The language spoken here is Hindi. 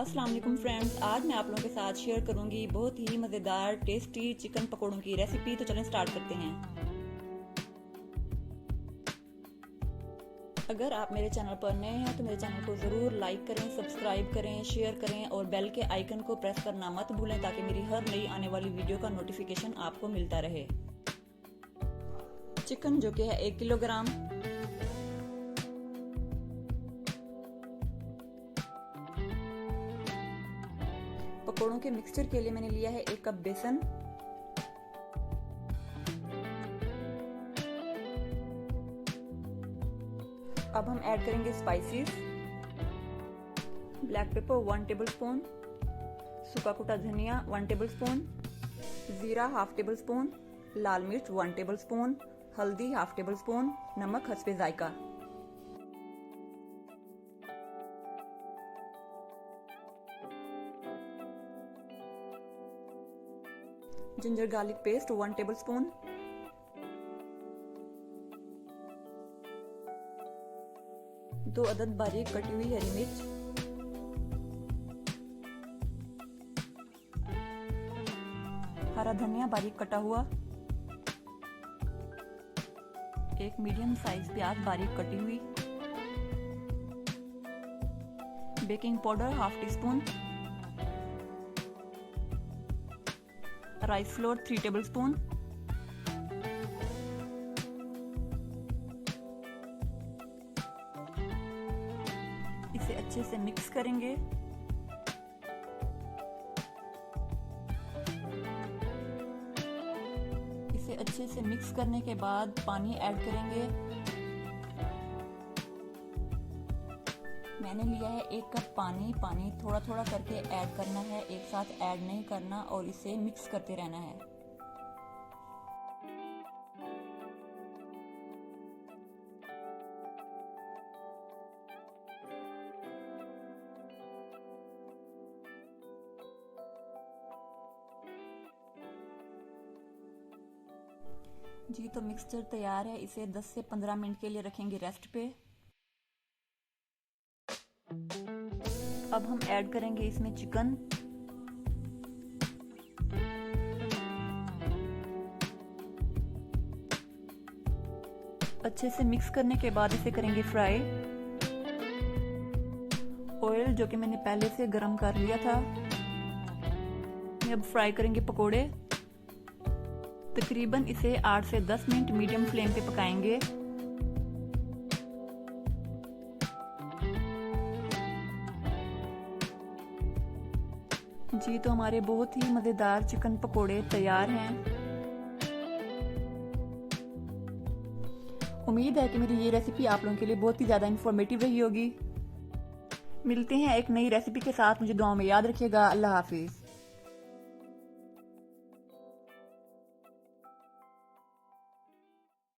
अस्सलाम वालेकुम फ्रेंड्स, आज मैं आप लोगों के साथ शेयर करूंगी बहुत ही मज़ेदार टेस्टी चिकन पकौड़ों की रेसिपी। तो चलें स्टार्ट करते हैं। अगर आप मेरे चैनल पर नए हैं तो मेरे चैनल को ज़रूर लाइक करें, सब्सक्राइब करें, शेयर करें और बेल के आइकन को प्रेस करना मत भूलें ताकि मेरी हर नई आने वाली वीडियो का नोटिफिकेशन आपको मिलता रहे। चिकन जो कि है 1 किलोग्राम, पकौड़ों के मिक्सचर के लिए मैंने लिया है 1 कप बेसन, अब हम ऐड करेंगे स्पाइसेस। ब्लैक पेपर 1 टेबलस्पून, सूखा कुटा धनिया 1 टेबलस्पून, जीरा 1/2 टेबलस्पून, लाल मिर्च 1 टेबलस्पून, हल्दी 1/2 टेबलस्पून, नमक हस्बे जायका। जिंजर गार्लिक पेस्ट 1 टेबलस्पून, दो अदद बारीक कटी हुई हरी मिर्च, हरा धनिया बारीक कटा हुआ, एक मीडियम साइज प्याज बारीक कटी हुई, baking powder 1/2 teaspoon, rice flour 3 tablespoon, इसे अच्छे से मिक्स करेंगे। इसे अच्छे से मिक्स करने के बाद पानी ऐड करेंगे। मैंने लिया है 1 कप पानी। पानी थोड़ा थोड़ा करके ऐड करना है, एक साथ ऐड नहीं करना और इसे मिक्स करते रहना है। जी तो मिक्सचर तैयार है, इसे 10 से 15 मिनट के लिए रखेंगे रेस्ट पे। अब हम ऐड करेंगे इसमें चिकन। अच्छे से मिक्स करने के बाद इसे करेंगे फ्राई। ऑयल जो कि मैंने पहले से गरम कर लिया था, अब फ्राई करेंगे पकोड़े। तकरीबन इसे 8 से 10 मिनट मीडियम फ्लेम पे पकाएंगे। जी तो हमारे बहुत ही मज़ेदार चिकन पकोड़े तैयार हैं। उम्मीद है कि मेरी ये रेसिपी आप लोगों के लिए बहुत ही ज़्यादा इंफॉर्मेटिव रही होगी। मिलते हैं एक नई रेसिपी के साथ। मुझे दुआओं में याद रखिएगा। अल्लाह हाफिज़।